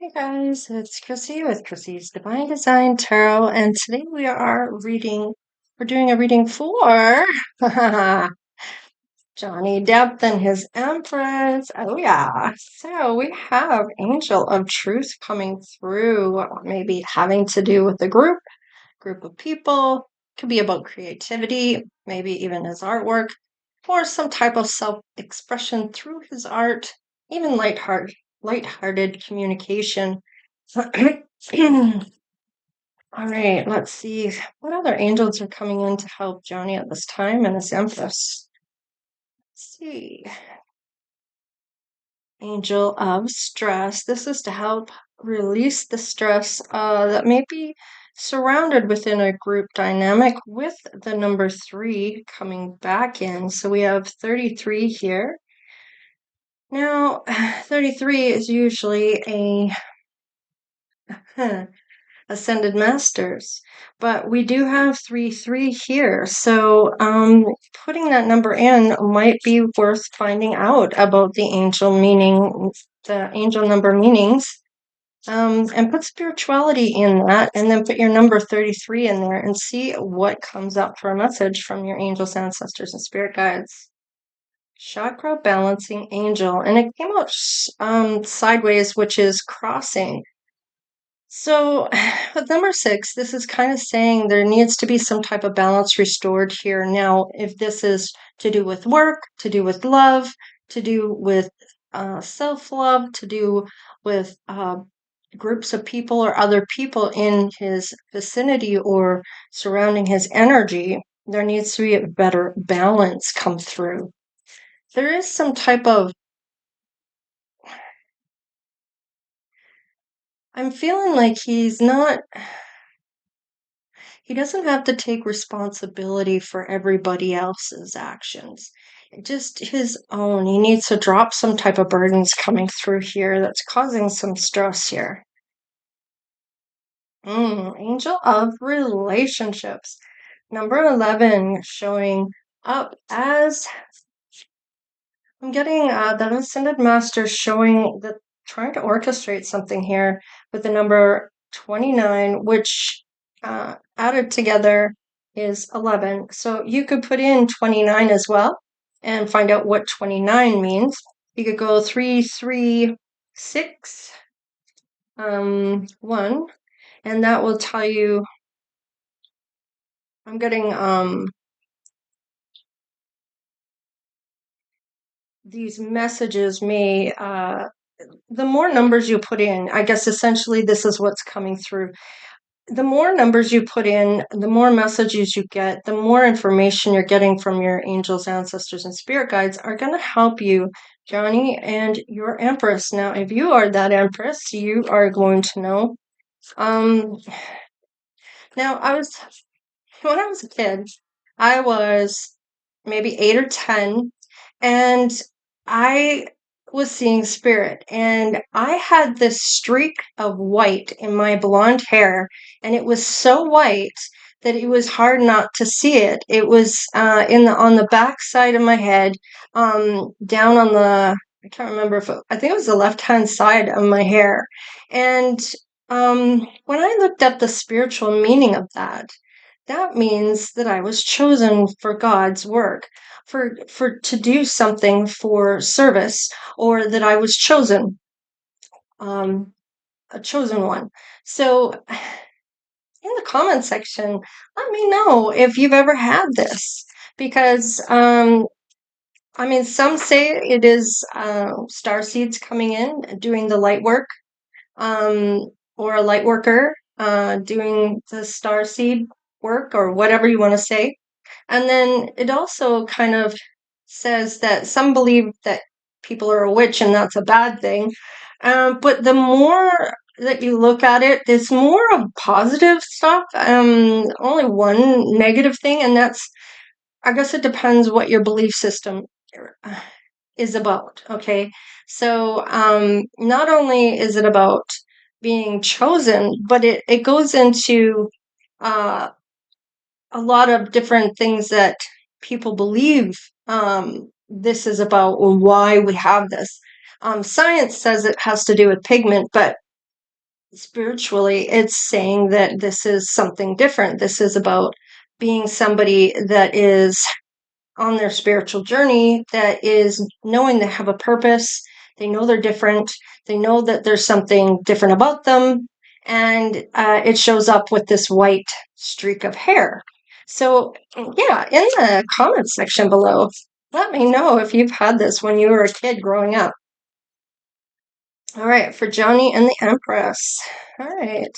Hey guys, it's Chrissie with Chrissie's Divine Design Tarot, and today we're doing a reading for Johnny Depp and his Empress. Oh yeah. So we have Angel of Truth coming through, maybe having to do with a group of people. Could be about creativity, maybe even his artwork, or some type of self-expression through his art, even lighthearted communication. All right, let's see. What other angels are coming in to help Johnny at this time and his Empress? Let's see. Angel of Stress. This is to help release the stress that may be surrounded within a group dynamic with the number 3 coming back in. So we have 33 here. Now, 33 is usually a Ascended Masters, but we do have 3 here. So putting that number in might be worth finding out about the angel number meanings, and put spirituality in that, and then put your number 33 in there and see what comes up for a message from your angels, ancestors, and spirit guides. Chakra balancing angel, and it came out sideways, which is crossing. So, with number 6, this is kind of saying there needs to be some type of balance restored here. Now, if this is to do with work, to do with love, to do with self-love, to do with groups of people or other people in his vicinity or surrounding his energy, there needs to be a better balance come through. There is some type of, I'm feeling like he doesn't have to take responsibility for everybody else's actions. Just his own. He needs to drop some type of burdens coming through here that's causing some stress here. Angel of Relationships. Number 11 showing up as, I'm getting that Ascended Master showing that trying to orchestrate something here with the number 29, which added together is 11. So you could put in 29 as well and find out what 29 means. You could go 3, 3, 6, 1, and that will tell you. I'm getting these messages may the more numbers you put in, I guess essentially this is what's coming through. The more numbers you put in, the more messages you get, the more information you're getting from your angels, ancestors, and spirit guides are going to help you, Johnny, and your Empress. Now, if you are that Empress, you are going to know. Now, when I was a kid, I was maybe 8 or 10, and I was seeing spirit, and I had this streak of white in my blonde hair, and it was so white that it was hard not to see it. It was on the back side of my head, down on the, I can't remember I think it was the left hand side of my hair. And when I looked up the spiritual meaning of that, that means that I was chosen for God's work, for to do something for service, or that I was chosen, a chosen one. So in the comment section, let me know if you've ever had this, because I mean, some say it is star seeds coming in, doing the light work, or a light worker doing the star seed work, or whatever you want to say. And then it also kind of says that some believe that people are a witch and that's a bad thing. But the more that you look at it, there's more of positive stuff. Only one negative thing, and that's, I guess it depends what your belief system is about. Okay. So not only is it about being chosen, but it goes into uh, a lot of different things that people believe this is about, or why we have this. Science says it has to do with pigment, but spiritually, it's saying that this is something different. This is about being somebody that is on their spiritual journey, that is knowing they have a purpose. They know they're different. They know that there's something different about them. And it shows up with this white streak of hair. So, yeah, in the comments section below, let me know if you've had this when you were a kid growing up. All right, for Johnny and the Empress. All right.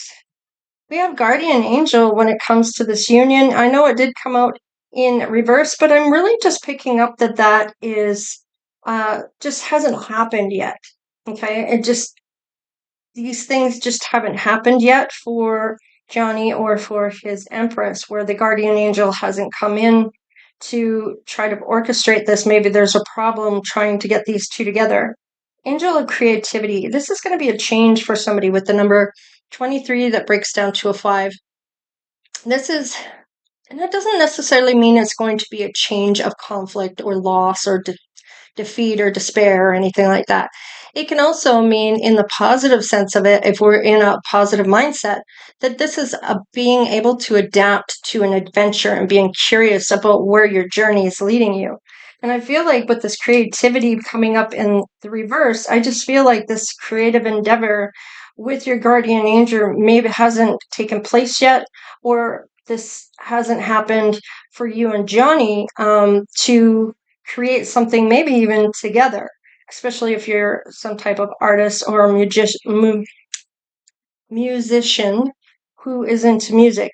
We have Guardian Angel when it comes to this union. I know it did come out in reverse, but I'm really just picking up that that is just hasn't happened yet. Okay, these things just haven't happened yet for Johnny or for his Empress, where the Guardian Angel hasn't come in to try to orchestrate this. Maybe there's a problem trying to get these two together. Angel of Creativity. This is going to be a change for somebody with the number 23 that breaks down to a 5. This is, and that doesn't necessarily mean it's going to be a change of conflict or loss or defeat or despair or anything like that. It can also mean, in the positive sense of it, if we're in a positive mindset, that this is being able to adapt to an adventure and being curious about where your journey is leading you. And I feel like with this creativity coming up in the reverse, I just feel like this creative endeavor with your guardian angel maybe hasn't taken place yet, or this hasn't happened for you and Johnny to create something maybe even together, especially if you're some type of artist or a musician who is into music.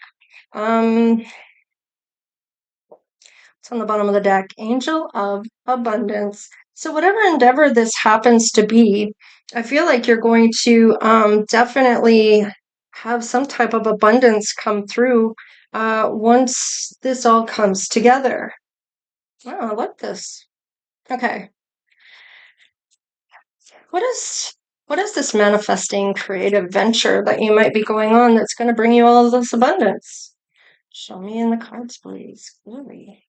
It's on the bottom of the deck, Angel of Abundance. So whatever endeavor this happens to be, I feel like you're going to definitely have some type of abundance come through once this all comes together. Oh, I like this. Okay. What is this manifesting creative venture that you might be going on that's going to bring you all of this abundance? Show me in the cards, please. Clearly.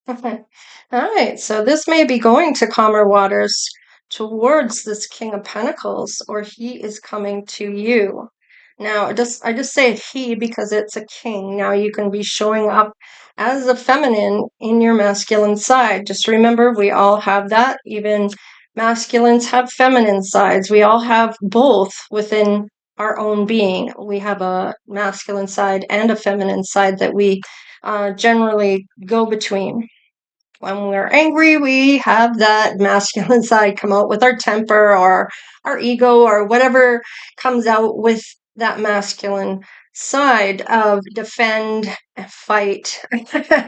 All right, so this may be going to calmer waters towards this King of Pentacles, or he is coming to you. Now, I just say he because it's a king. Now you can be showing up as a feminine in your masculine side. Just remember, we all have that. Even masculines have feminine sides. We all have both within our own being. We have a masculine side and a feminine side that we generally go between. When we're angry, we have that masculine side come out with our temper or our ego or whatever comes out with that masculine side of defend, fight,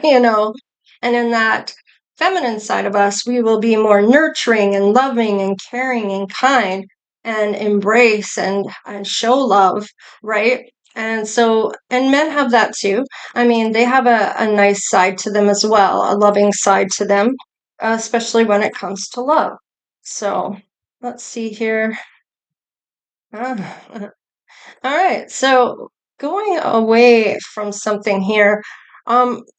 you know. And in that feminine side of us, we will be more nurturing and loving and caring and kind and embrace and show love, right? And so, and men have that too. I mean, they have a nice side to them as well, a loving side to them, especially when it comes to love. So let's see here. All right. So going away from something here,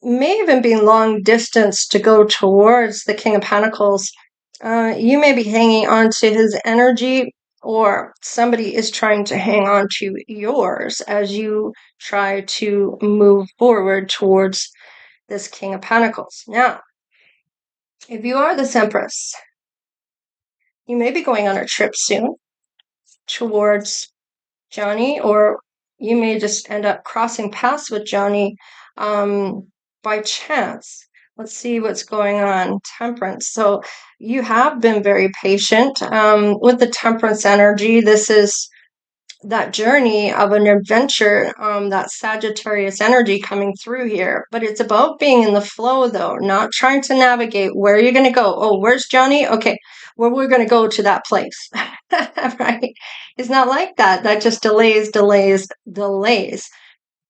may even be long distance to go towards the King of Pentacles. You may be hanging on to his energy, or somebody is trying to hang on to yours as you try to move forward towards this King of Pentacles. Now, if you are this Empress, you may be going on a trip soon towards Johnny, or you may just end up crossing paths with Johnny by chance. Let's see what's going on. Temperance. So you have been very patient with the Temperance energy. This is that journey of an adventure, that Sagittarius energy coming through here. But it's about being in the flow, though, not trying to navigate where you're going to go. Oh, where's Johnny? Okay, well, we're going to go to that place, right? It's not like that. That just delays, delays, delays.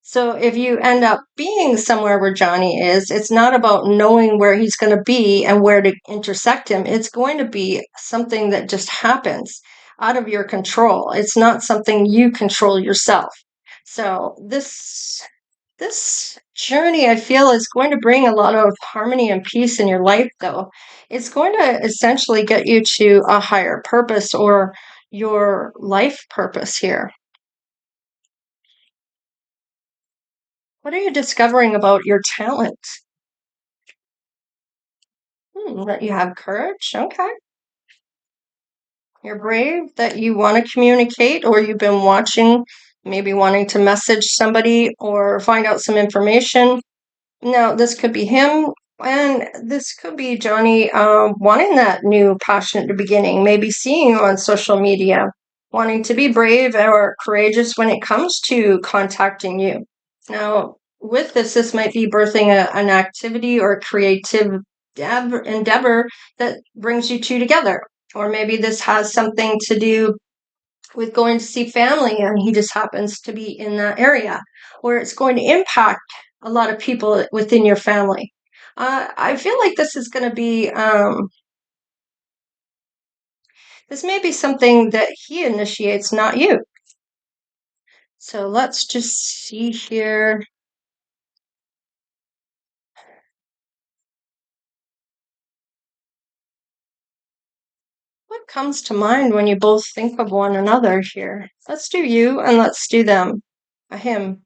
So if you end up being somewhere where Johnny is, it's not about knowing where he's going to be and where to intersect him. It's going to be something that just happens out of your control. It's not something you control yourself. So this journey, I feel, is going to bring a lot of harmony and peace in your life, though. It's going to essentially get you to a higher purpose or your life purpose here. What are you discovering about your talent? That you have courage. Okay. You're brave, that you want to communicate, or you've been watching, maybe wanting to message somebody or find out some information. Now, this could be him, and this could be Johnny wanting that new passionate beginning, maybe seeing you on social media, wanting to be brave or courageous when it comes to contacting you. Now, with this might be birthing an activity or creative endeavor that brings you two together. Or maybe this has something to do with going to see family and he just happens to be in that area, or it's going to impact a lot of people within your family. I feel like this is going to be, this may be something that he initiates, not you. So let's just see here. What comes to mind when you both think of one another here? Let's do you and let's do them. Him.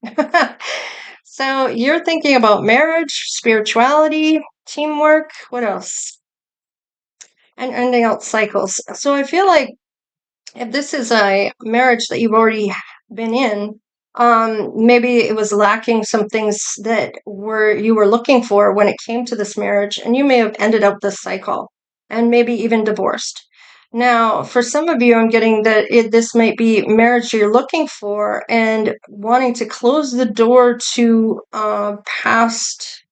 So you're thinking about marriage, spirituality, teamwork, what else? And ending out cycles. So I feel like if this is a marriage that you've already been in, maybe it was lacking some things that were you were looking for when it came to this marriage, and you may have ended up this cycle and maybe even divorced. Now, for some of you, I'm getting that this might be marriage you're looking for and wanting to close the door to past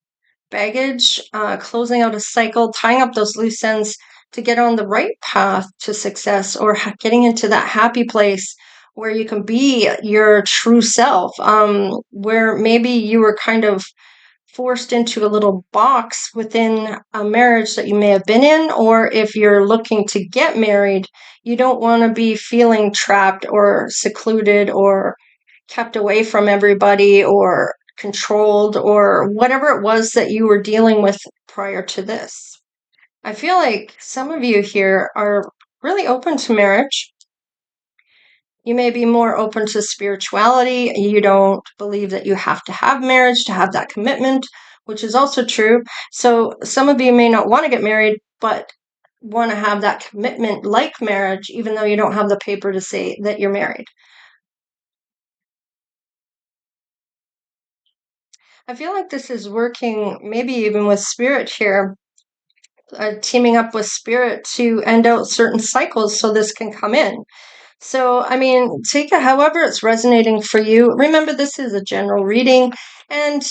baggage, closing out a cycle, tying up those loose ends to get on the right path to success, or getting into that happy place where you can be your true self, where maybe you were kind of forced into a little box within a marriage that you may have been in, or if you're looking to get married, you don't want to be feeling trapped or secluded or kept away from everybody or controlled or whatever it was that you were dealing with prior to this. I feel like some of you here are really open to marriage. You may be more open to spirituality. You don't believe that you have to have marriage to have that commitment, which is also true. So some of you may not want to get married, but want to have that commitment like marriage, even though you don't have the paper to say that you're married. I feel like this is working maybe even with spirit here, teaming up with spirit to end out certain cycles so this can come in. So, I mean, take it however it's resonating for you. Remember, this is a general reading, and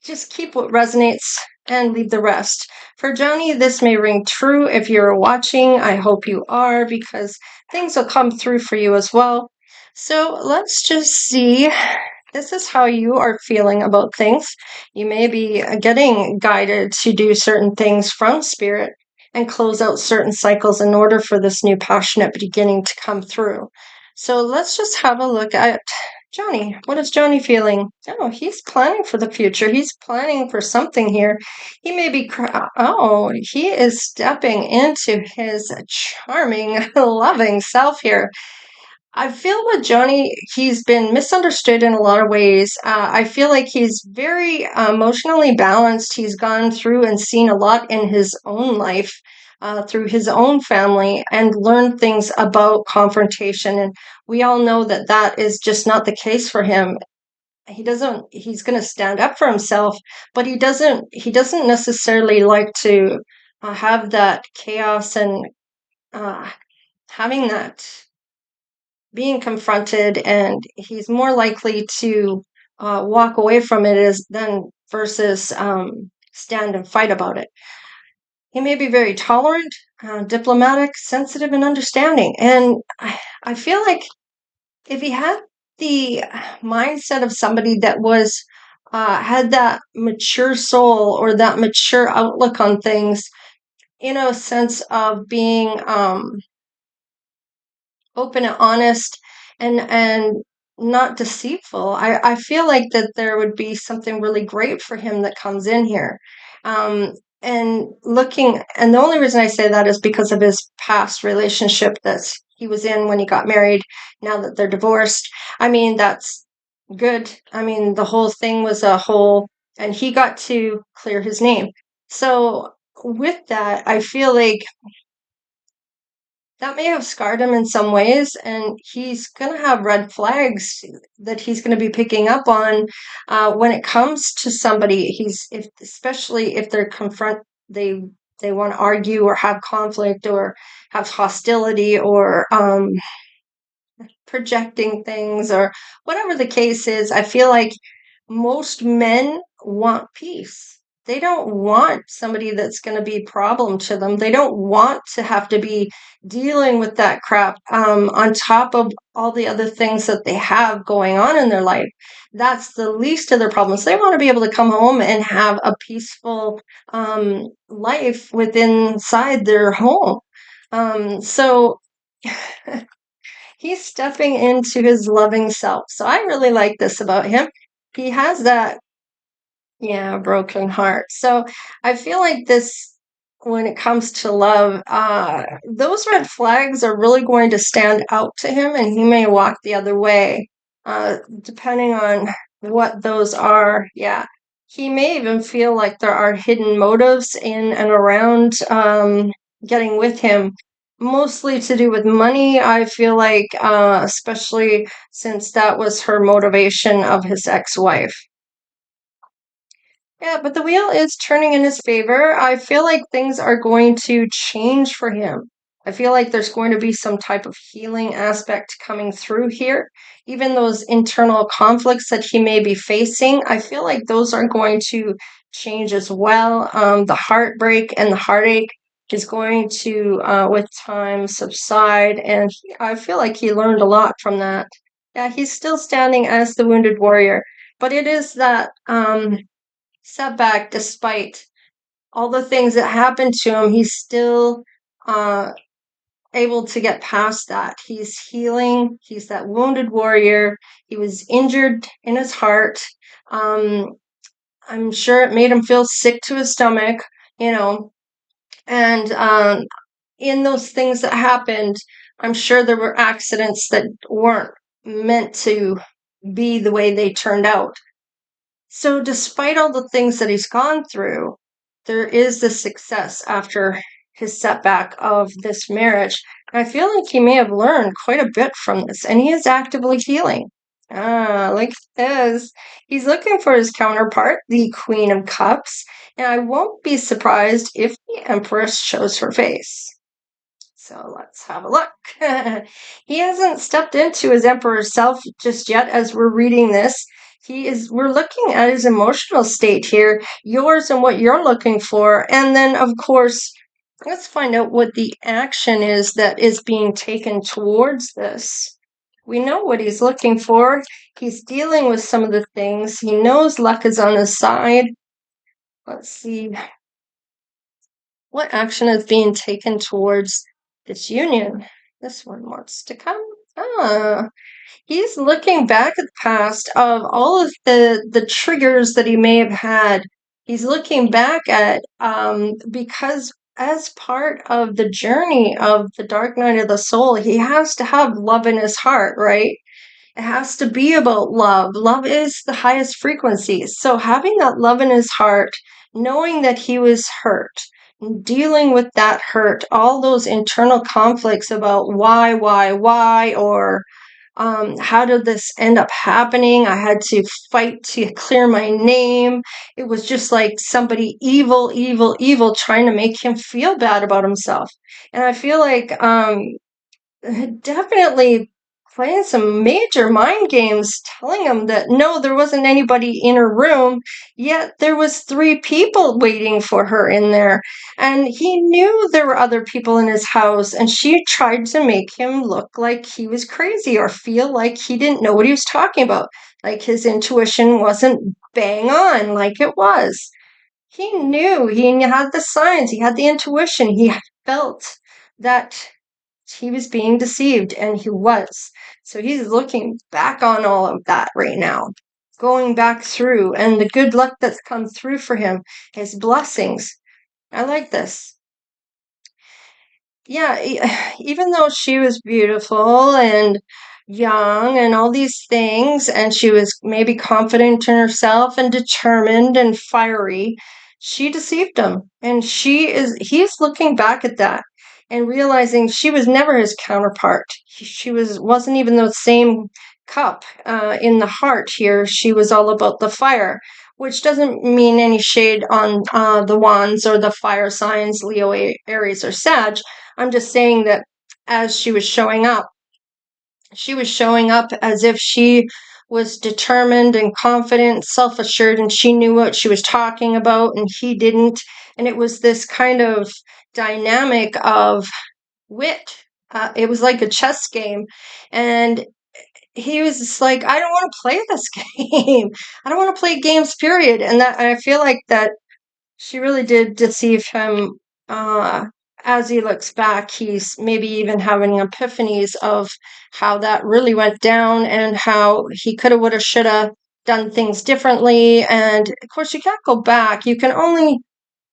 just keep what resonates and leave the rest. For Johnny, this may ring true if you're watching. I hope you are, because things will come through for you as well. So let's just see. This is how you are feeling about things. You may be getting guided to do certain things from spirit and close out certain cycles in order for this new passionate beginning to come through. So let's just have a look at Johnny. What is Johnny feeling? Oh, he's planning for the future. He's planning for something here. He may be, he is stepping into his charming, loving self here. I feel with Johnny, he's been misunderstood in a lot of ways. I feel like he's very emotionally balanced. He's gone through and seen a lot in his own life, through his own family, and learned things about confrontation. And we all know that that is just not the case for him. He's going to stand up for himself, but he doesn't necessarily like to have that chaos and uh, having that being confronted, and he's more likely to walk away from it versus stand and fight about it. He may be very tolerant, diplomatic, sensitive, and understanding. And I feel like if he had the mindset of somebody that was had that mature soul or that mature outlook on things, in a sense of being open and honest and not deceitful. I feel like that there would be something really great for him that comes in here. Um, and the only reason I say that is because of his past relationship that he was in when he got married. Now that they're divorced, I mean, that's good. I mean, the whole thing was a whole, and he got to clear his name. So with that, I feel like that may have scarred him in some ways, and he's going to have red flags that he's going to be picking up on when it comes to somebody. Especially if they're they want to argue or have conflict or have hostility or projecting things or whatever the case is. I feel like most men want peace. They don't want somebody that's going to be a problem to them. They don't want to have to be dealing with that crap on top of all the other things that they have going on in their life. That's the least of their problems. They want to be able to come home and have a peaceful life within inside their home. So he's stepping into his loving self. So I really like this about him. He has that, yeah, broken heart. So I feel like this, when it comes to love, those red flags are really going to stand out to him, and he may walk the other way, depending on what those are. Yeah. He may even feel like there are hidden motives in and around getting with him, mostly to do with money. I feel like, especially since that was her motivation of his ex-wife. Yeah, but the wheel is turning in his favor. I feel like things are going to change for him. I feel like there's going to be some type of healing aspect coming through here. Even those internal conflicts that he may be facing, I feel like those are going to change as well. The heartbreak and the heartache is going to, with time, subside. And I feel like he learned a lot from that. Yeah, he's still standing as the wounded warrior. But it is that setback, despite all the things that happened to him, he's still uh, able to get past that. He's healing. He's that wounded warrior. He was injured in his heart. Um, I'm sure it made him feel sick to his stomach, you know. And in those things that happened, I'm sure there were accidents that weren't meant to be the way they turned out. So, despite all the things that he's gone through, there is the success after his setback of this marriage. And I feel like he may have learned quite a bit from this, and he is actively healing. Look at this. He's looking for his counterpart, the Queen of Cups, and I won't be surprised if the Empress shows her face. So let's have a look. He hasn't stepped into his emperor self just yet as we're reading this. We're looking at his emotional state here, yours and what you're looking for. And then, of course, let's find out what the action is that is being taken towards this. We know what he's looking for. He's dealing with some of the things. He knows luck is on his side. Let's see. What action is being taken towards this union? This one wants to come. He's looking back at the past of all of the triggers that he may have had. He's looking back at because as part of the journey of the dark night of the soul, he has to have love in his heart, right? It has to be about love. Love is the highest frequency. So having that love in his heart, knowing that he was hurt, dealing with that hurt, all those internal conflicts about why, or how did this end up happening? I had to fight to clear my name. It was just like somebody evil, trying to make him feel bad about himself. And I feel like definitely playing some major mind games, telling him that no, there wasn't anybody in her room, yet there was three people waiting for her in there, and he knew there were other people in his house, and she tried to make him look like he was crazy or feel like he didn't know what he was talking about, like his intuition wasn't bang on like it was. He knew, he had the signs, he had the intuition, he felt that he was being deceived, and he was. So he's looking back on all of that right now, going back through, and the good luck that's come through for him, his blessings. I like this. Yeah, even though she was beautiful and young and all these things, and she was maybe confident in herself and determined and fiery, she deceived him. And he's looking back at that and realizing she was never his counterpart. She wasn't even the same cup in the heart here. She was all about the fire, which doesn't mean any shade on the wands or the fire signs, Leo, Aries, or Sag. I'm just saying that as she was showing up as if she was determined and confident, self-assured, and she knew what she was talking about, and he didn't. And it was this kind of dynamic of wit. It was like a chess game. And he was just like, I don't want to play this game. I don't want to play games, period. And I feel like that she really did deceive him. Uh, as he looks back, he's maybe even having epiphanies of how that really went down and how he coulda, woulda, shoulda done things differently. And of course, you can't go back. You can only,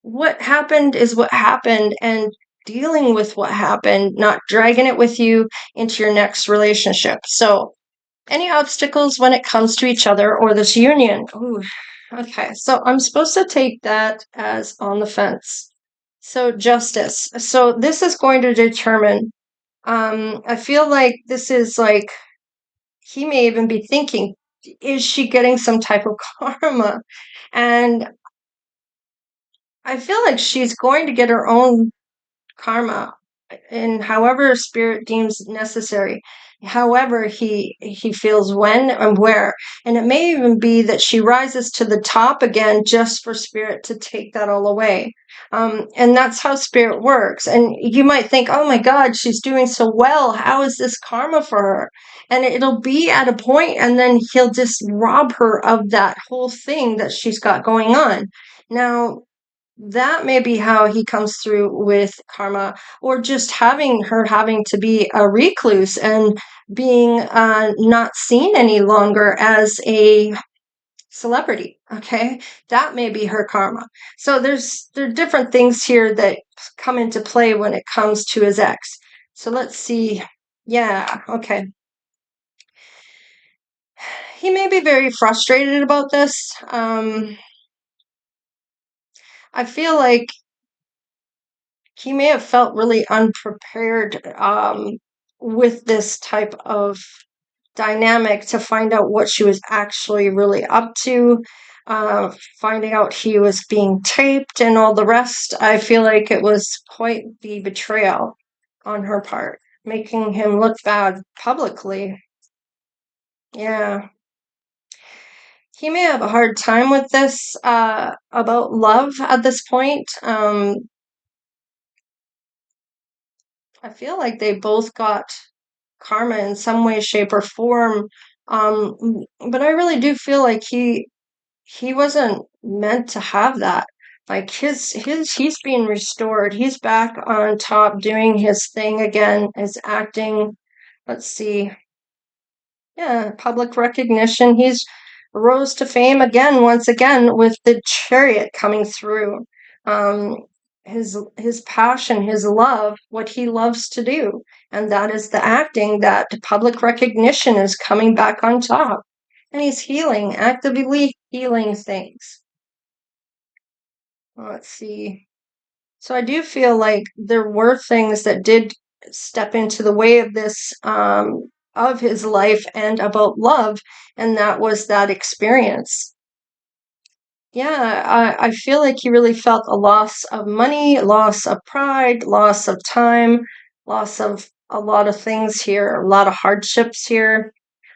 what happened is what happened, and dealing with what happened, not dragging it with you into your next relationship. So, any obstacles when it comes to each other or this union? Ooh, okay, so I'm supposed to take that as on the fence. So justice. So this is going to determine. I feel like this is like he may even be thinking, is she getting some type of karma? And I feel like she's going to get her own karma in however spirit deems necessary, however he feels when and where. And it may even be that she rises to the top again just for spirit to take that all away. And that's how spirit works. And you might think, oh my God, she's doing so well, how is this karma for her? And it'll be at a point, and then he'll just rob her of that whole thing that she's got going on. Now, that may be how he comes through with karma, or just having to be a recluse and being not seen any longer as a celebrity. Okay, that may be her karma. So there are different things here that come into play when it comes to his ex. So let's see. Yeah, okay. He may be very frustrated about this. I feel like he may have felt really unprepared with this type of dynamic to find out what she was actually really up to, finding out he was being taped and all the rest. I feel like it was quite the betrayal on her part, making him look bad publicly. Yeah. He may have a hard time with this about love at this point. I feel like they both got karma in some way, shape, or form. Um, but I really do feel like he wasn't meant to have that. Like he's being restored. He's back on top doing his thing again, his acting. Let's see. Yeah, public recognition. He's rose to fame again, once again, with the chariot coming through. Um, his passion, his love, what he loves to do, and that is the acting. That public recognition is coming back on top, and he's healing, actively healing things. Let's see. So I do feel like there were things that did step into the way of this, of his life and about love, and that was that experience. Yeah, I feel like he really felt a loss of money, loss of pride, loss of time, loss of a lot of things here, a lot of hardships here,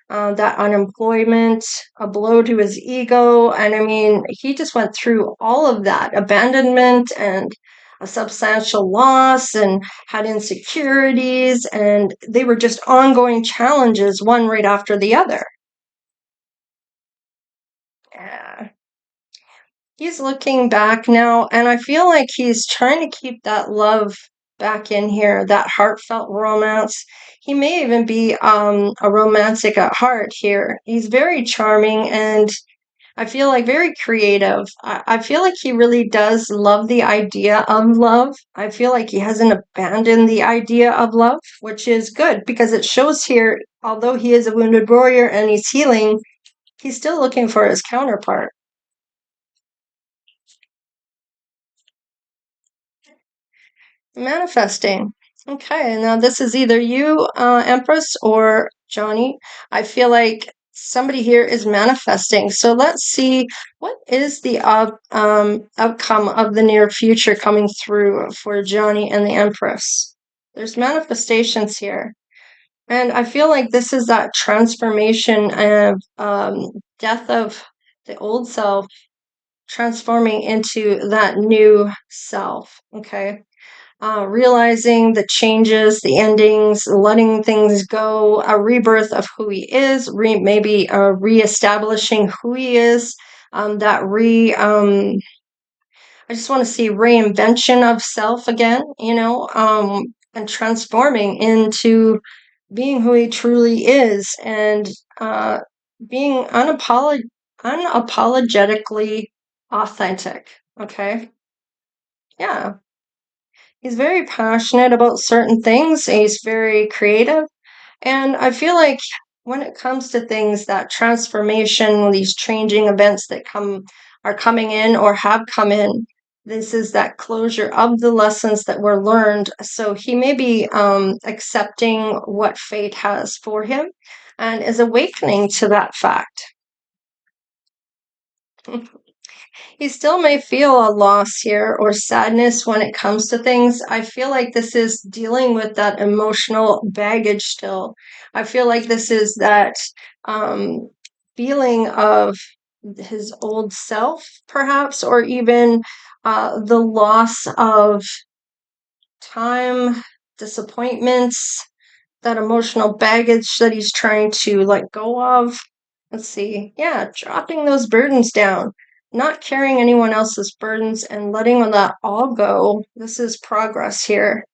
that unemployment, a blow to his ego. And I mean, he just went through all of that abandonment and a substantial loss, and had insecurities, and they were just ongoing challenges, one right after the other. Yeah. He's looking back now, and I feel like he's trying to keep that love back in here, that heartfelt romance. He may even be a romantic at heart here. He's very charming and I feel like very creative. I feel like he really does love the idea of love. I feel like he hasn't abandoned the idea of love, which is good because it shows here, although he is a wounded warrior and he's healing, he's still looking for his counterpart. Manifesting. Okay, now this is either you, Empress, or Johnny. I feel like somebody here is manifesting. So let's see what is the outcome of the near future coming through for Johnny and the Empress. There's manifestations here. And I feel like this is that transformation of death of the old self, transforming into that new self. Okay, realizing the changes, the endings, letting things go, a rebirth of who he is, maybe reestablishing who he is. I just want to see reinvention of self again, and transforming into being who he truly is and being unapologetically authentic. Okay. Yeah. He's very passionate about certain things. He's very creative. And I feel like when it comes to things, that transformation, these changing events that are coming in or have come in, this is that closure of the lessons that were learned. So he may be accepting what fate has for him and is awakening to that fact. He still may feel a loss here or sadness when it comes to things. I feel like this is dealing with that emotional baggage still. I feel like this is that um, feeling of his old self, perhaps, or even the loss of time, disappointments, that emotional baggage that he's trying to let go of. Let's see. Yeah, dropping those burdens down, not carrying anyone else's burdens and letting that all go. This is progress here.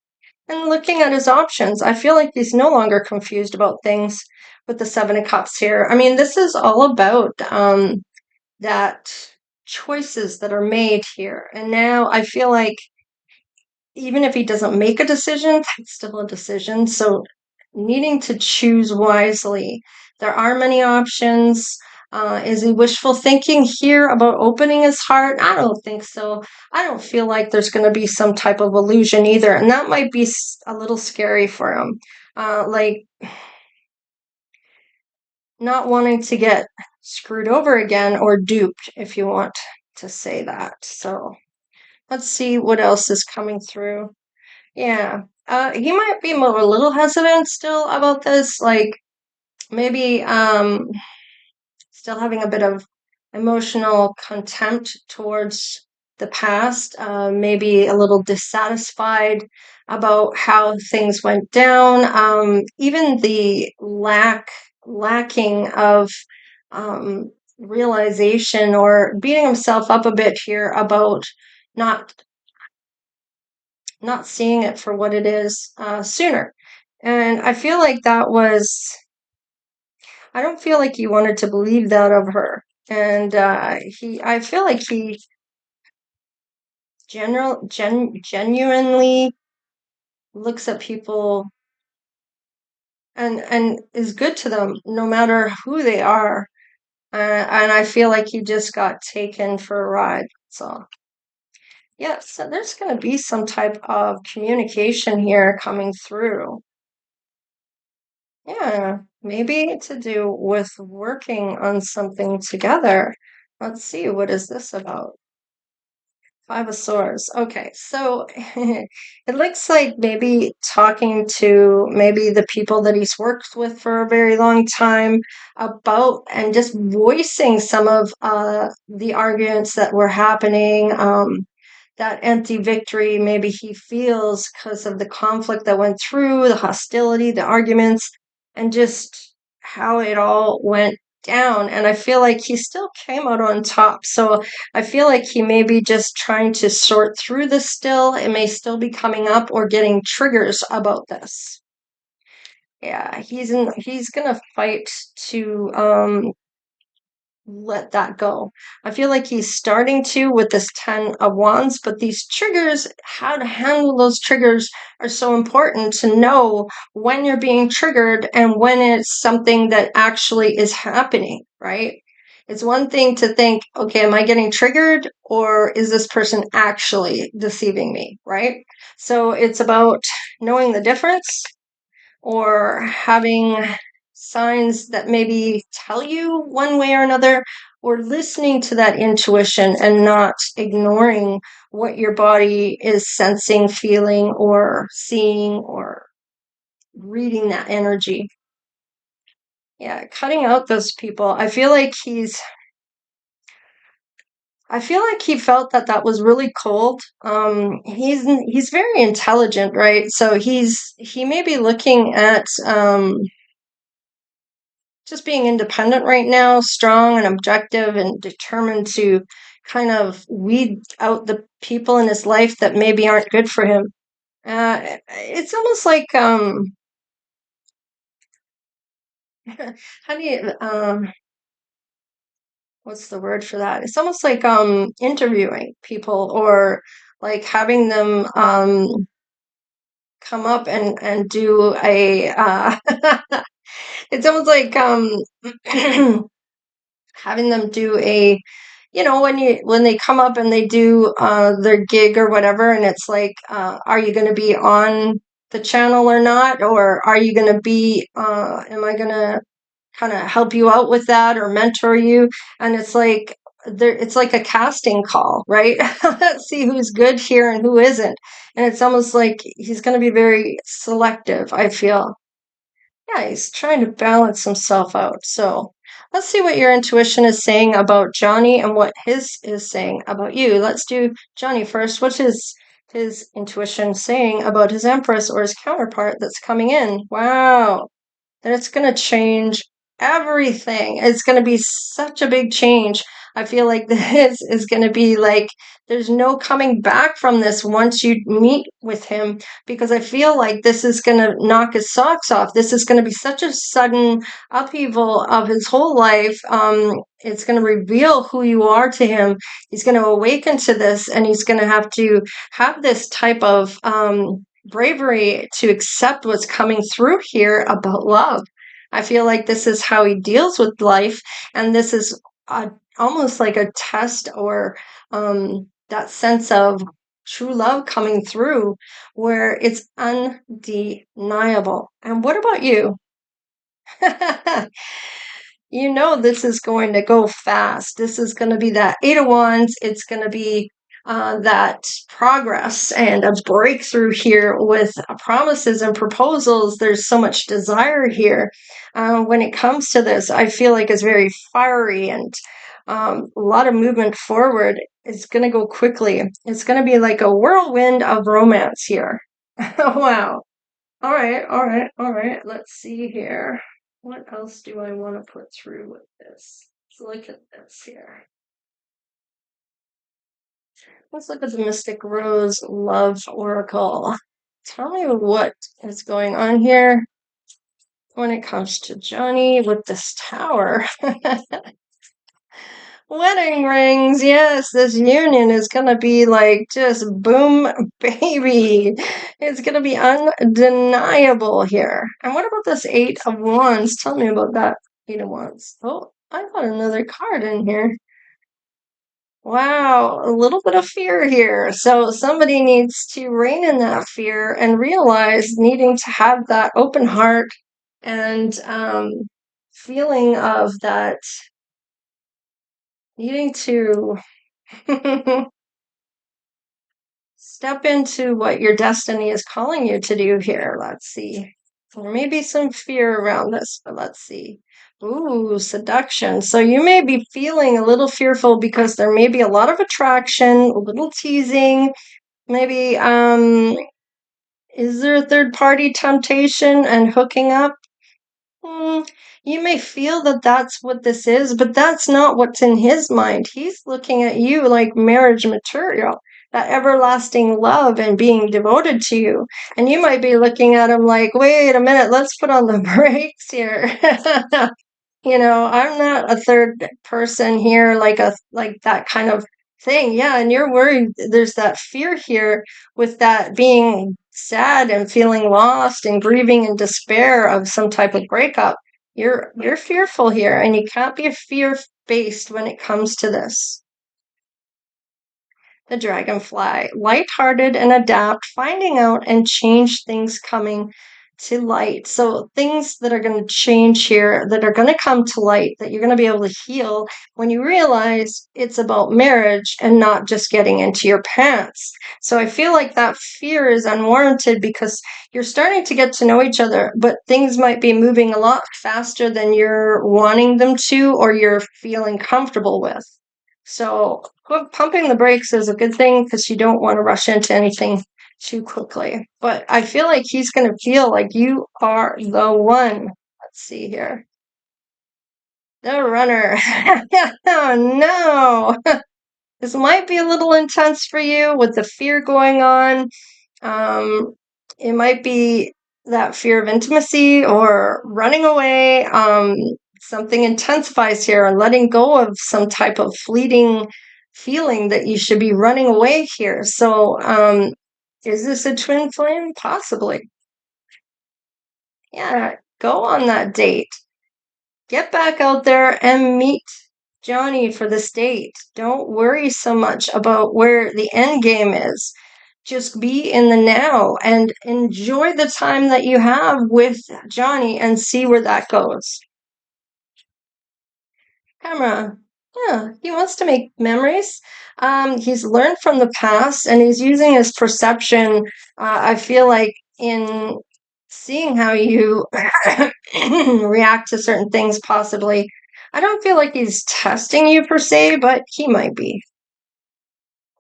And looking at his options, I feel like he's no longer confused about things with the Seven of Cups here. I mean, this is all about that choices that are made here. And now I feel like even if he doesn't make a decision, it's still a decision. So needing to choose wisely. There are many options. Is he wishful thinking here about opening his heart? I don't think so. I don't feel like there's going to be some type of illusion either. And that might be a little scary for him. Like not wanting to get screwed over again or duped, if you want to say that. So let's see what else is coming through. Yeah. He might be a little hesitant still about this, like maybe still having a bit of emotional contempt towards the past, maybe a little dissatisfied about how things went down, even the lacking of um, realization or beating himself up a bit here about not not seeing it for what it is sooner. And I feel like I don't feel like he wanted to believe that of her. And I feel like he genuinely looks at people and is good to them no matter who they are. And I feel like he just got taken for a ride. So yeah, so there's going to be some type of communication here coming through. Yeah, maybe to do with working on something together. Let's see, what is this about? Five of Swords. Okay, so it looks like maybe talking to maybe the people that he's worked with for a very long time about and just voicing some of the arguments that were happening. That empty victory maybe he feels because of the conflict that went through, the hostility, the arguments, and just how it all went down, and I feel like he still came out on top. So I feel like he may be just trying to sort through this still. It may still be coming up or getting triggers about this. Yeah, he's gonna fight to let that go. I feel like he's starting to with this 10 of Wands, but these triggers, how to handle those triggers are so important to know when you're being triggered and when it's something that actually is happening, right? It's one thing to think, okay, am I getting triggered or is this person actually deceiving me, right? So it's about knowing the difference or having signs that maybe tell you one way or another, or listening to that intuition and not ignoring what your body is sensing, feeling, or seeing, or reading that energy. Yeah, cutting out those people. I feel like he felt that that was really cold. He's very intelligent, right? So he may be looking at just being independent right now, strong and objective and determined to kind of weed out the people in his life that maybe aren't good for him. It's almost like how do you what's the word for that? It's almost like interviewing people or like having them come up and do a it's almost like having them do a when they come up and they do their gig or whatever, and it's like are you going to be on the channel or not, or are you going to be am I going to kind of help you out with that or mentor you? And it's like it's like a casting call, right? Let's see who's good here and who isn't. And it's almost like he's going to be very selective, I feel. Yeah, he's trying to balance himself out. So let's see what your intuition is saying about Johnny and what his is saying about you. Let's do Johnny first. What's his intuition saying about his Empress or his counterpart that's coming in? Wow, that it's going to change everything. It's going to be such a big change. I feel like this is going to be like there's no coming back from this once you meet with him, because I feel like this is going to knock his socks off. This is going to be such a sudden upheaval of his whole life. It's going to reveal who you are to him. He's going to awaken to this, and he's going to have this type of bravery to accept what's coming through here about love. I feel like this is how he deals with life, and this is almost like a test or that sense of true love coming through where it's undeniable. And what about you? You know this is going to go fast. This is going to be that Eight of Wands. It's going to be that progress and a breakthrough here with promises and proposals. There's so much desire here. When it comes to this, I feel like it's very fiery and a lot of movement forward. It's going to go quickly. It's going to be like a whirlwind of romance here. Wow. All right, all right, all right. Let's see here. What else do I want to put through with this? Let's look at this here. Let's look at the Mystic Rose Love Oracle. Tell me what is going on here when it comes to Johnny with this tower. Wedding rings, yes, this union is gonna be like just boom, baby. It's gonna be undeniable here. And what about this Eight of Wands? Tell me about that Eight of Wands. Oh, I got another card in here. Wow, a little bit of fear here. So somebody needs to rein in that fear and realize needing to have that open heart and feeling of that needing to step into what your destiny is calling you to do here. Let's see. There may be some fear around this, but let's see. Ooh, seduction. So you may be feeling a little fearful because there may be a lot of attraction, a little teasing. Maybe, is there a third party temptation and hooking up? you may feel that that's what this is, but that's not what's in his mind. He's looking at you like marriage material, that everlasting love and being devoted to you. And you might be looking at him like, wait a minute, let's put on the brakes here. I'm not a third person here, like that kind of thing. Yeah, and you're worried. There's that fear here with that being sad and feeling lost and grieving in despair of some type of breakup. You're fearful here, and you can't be fear based when it comes to this. The dragonfly, lighthearted and adapt, finding out and change things coming to light. So things that are going to change here, that are going to come to light, that you're going to be able to heal when you realize it's about marriage and not just getting into your pants. So I feel like that fear is unwarranted because you're starting to get to know each other, but things might be moving a lot faster than you're wanting them to or you're feeling comfortable with. So pumping the brakes is a good thing because you don't want to rush into anything too quickly. But I feel like he's going to feel like you are the one. Let's see here. The runner. Oh, no. This might be a little intense for you with the fear going on. It might be that fear of intimacy or running away. Something intensifies here and letting go of some type of fleeting feeling that you should be running away here. So, is this a twin flame? Possibly. Yeah, go on that date. Get back out there and meet Johnny for this date. Don't worry so much about where the end game is. Just be in the now and enjoy the time that you have with Johnny and see where that goes. Camera. Yeah, he wants to make memories. He's learned from the past and he's using his perception. I feel like in seeing how you react to certain things, possibly. I don't feel like he's testing you per se, but he might be.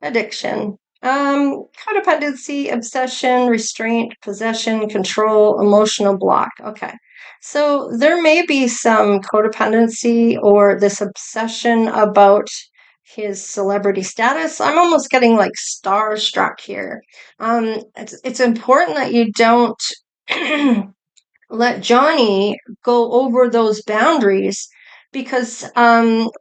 Addiction. Codependency, obsession, restraint, possession, control, emotional block. Okay. So there may be some codependency or this obsession about his celebrity status. I'm almost getting like starstruck here. It's important that you don't let Johnny go over those boundaries because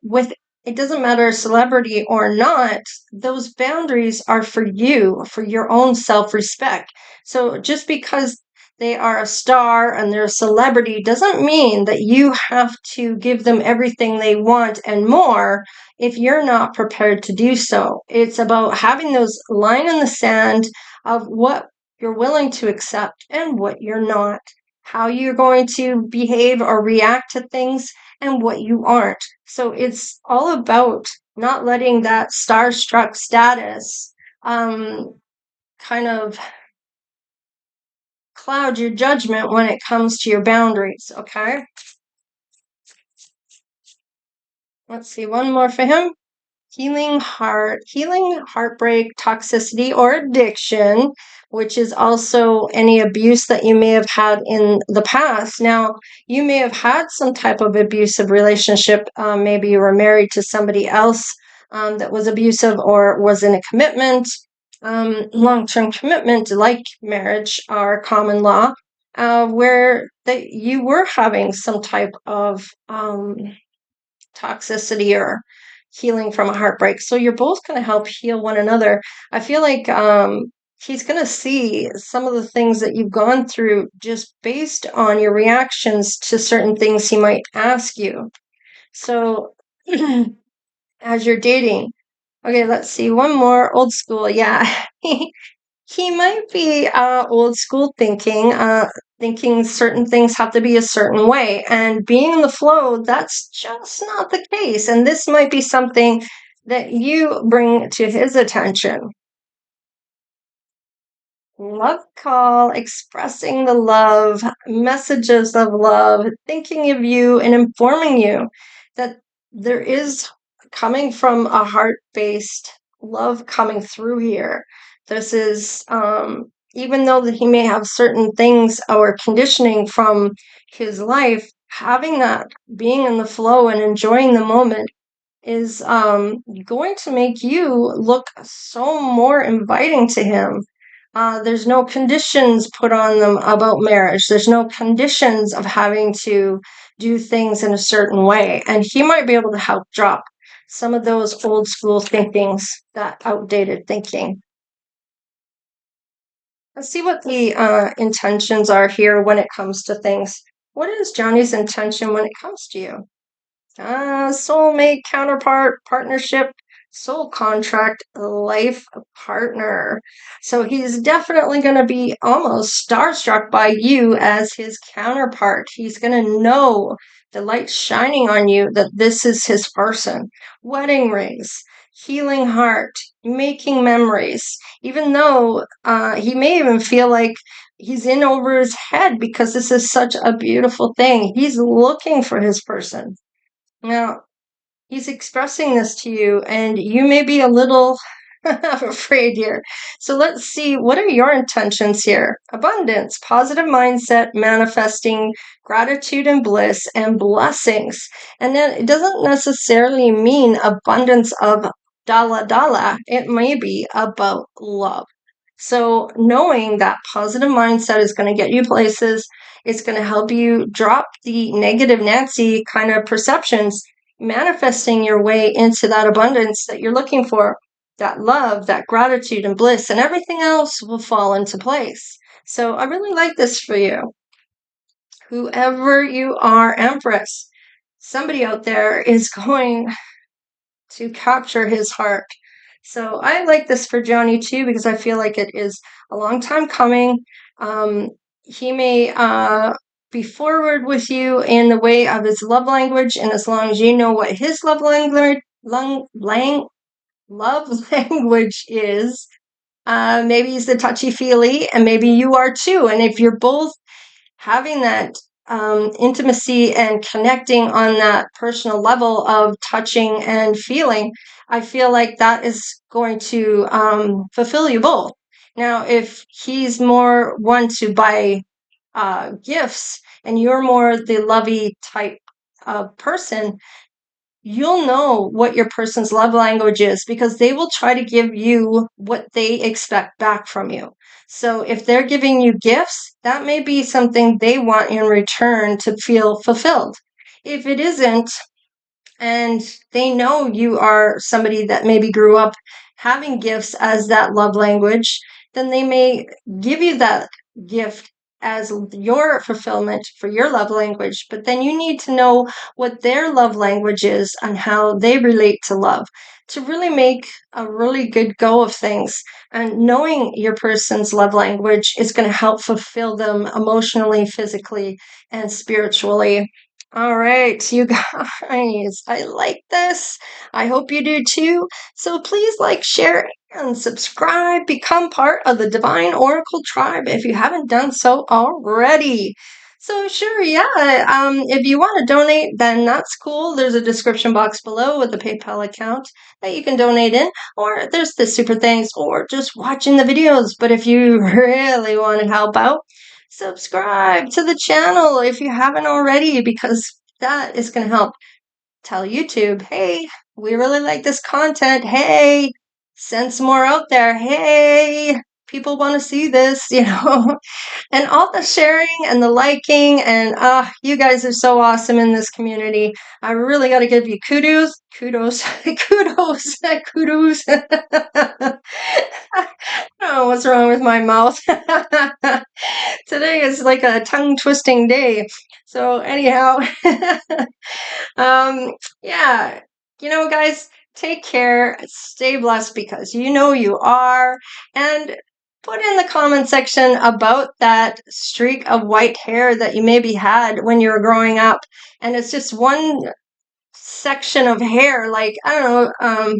with it doesn't matter celebrity or not, those boundaries are for you, for your own self-respect. So just because they are a star and they're a celebrity doesn't mean that you have to give them everything they want and more if you're not prepared to do so. It's about having those line in the sand of what you're willing to accept and what you're not, how you're going to behave or react to things and what you aren't. So it's all about not letting that starstruck status kind of cloud your judgment when it comes to your boundaries, okay? Let's see, one more for him. Healing heartbreak, toxicity, or addiction, which is also any abuse that you may have had in the past. Now, you may have had some type of abusive relationship. Maybe you were married to somebody else that was abusive or was in a commitment. Long-term commitment, like marriage, are common law, where you were having some type of toxicity or healing from a heartbreak. So you're both going to help heal one another. I feel like he's going to see some of the things that you've gone through just based on your reactions to certain things he might ask you. So as you're dating, okay, let's see, one more. Old school. Yeah. He might be old school thinking certain things have to be a certain way. And being in the flow, that's just not the case. And this might be something that you bring to his attention. Love call, expressing the love, messages of love, thinking of you and informing you that there is coming from a heart-based love coming through here. This is, even though that he may have certain things or conditioning from his life, having that, being in the flow and enjoying the moment is going to make you look so more inviting to him. There's no conditions put on them about marriage. There's no conditions of having to do things in a certain way. And he might be able to help drop some of those old school thinkings, that outdated thinking. Let's see what the intentions are here when it comes to things. What is Johnny's intention when it comes to you? Soulmate, counterpart, partnership, soul contract, life partner. So he's definitely going to be almost starstruck by you as his counterpart. He's going to know the light shining on you that this is his person. Wedding rings, healing heart, making memories, even though he may even feel like he's in over his head because this is such a beautiful thing. He's looking for his person. Now, he's expressing this to you, and you may be a little afraid here. So let's see, what are your intentions here? Abundance, positive mindset, manifesting gratitude and bliss and blessings. And then it doesn't necessarily mean abundance of dala dala. It may be about love. So knowing that positive mindset is going to get you places, it's going to help you drop the negative Nancy kind of perceptions, manifesting your way into that abundance that you're looking for, that love, that gratitude and bliss, and everything else will fall into place. So I really like this for you. Whoever you are, Empress, somebody out there is going to capture his heart. So I like this for Johnny too, because I feel like it is a long time coming. He may be forward with you in the way of his love language, and as long as you know what his love language is, maybe he's the touchy-feely, and maybe you are too. And if you're both having that intimacy and connecting on that personal level of touching and feeling, I feel like that is going to fulfill you both. Now, if he's more one to buy gifts and you're more the lovey type person, you'll know what your person's love language is because they will try to give you what they expect back from you. So if they're giving you gifts, that may be something they want in return to feel fulfilled. If it isn't, and they know you are somebody that maybe grew up having gifts as that love language, then they may give you that gift as your fulfillment for your love language. But then you need to know what their love language is and how they relate to love to really make a really good go of things. And knowing your person's love language is going to help fulfill them emotionally, physically, and spiritually. All right, you guys, I like this. I hope you do too. So please like, share, and subscribe. Become part of the Divine Oracle tribe if you haven't done so already. So sure, yeah, if you want to donate, then that's cool. There's a description box below with the PayPal account that you can donate in, or there's the super thanks, or just watching the videos. But if you really want to help out, subscribe to the channel if you haven't already, because that is going to help tell YouTube, hey, we really like this content. Hey, send some more out there. Hey, people want to see this, and all the sharing and the liking, and you guys are so awesome in this community. I really got to give you kudos. Oh, what's wrong with my mouth? Today is like a tongue-twisting day. So anyhow, yeah, guys, take care, stay blessed because you know you are, and put in the comment section about that streak of white hair that you maybe had when you were growing up, and it's just one section of hair, like, I don't know,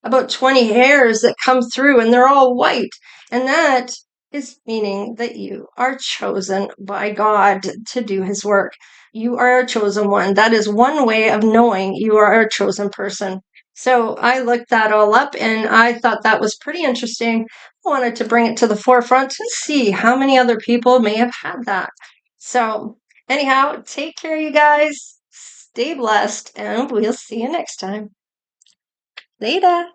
about 20 hairs that come through and they're all white. And that is meaning that you are chosen by God to do his work. You are a chosen one. That is one way of knowing you are a chosen person. So I looked that all up and I thought that was pretty interesting. I wanted to bring it to the forefront to see how many other people may have had that. So Anyhow, take care, you guys. Stay blessed, and we'll see you next time. Later.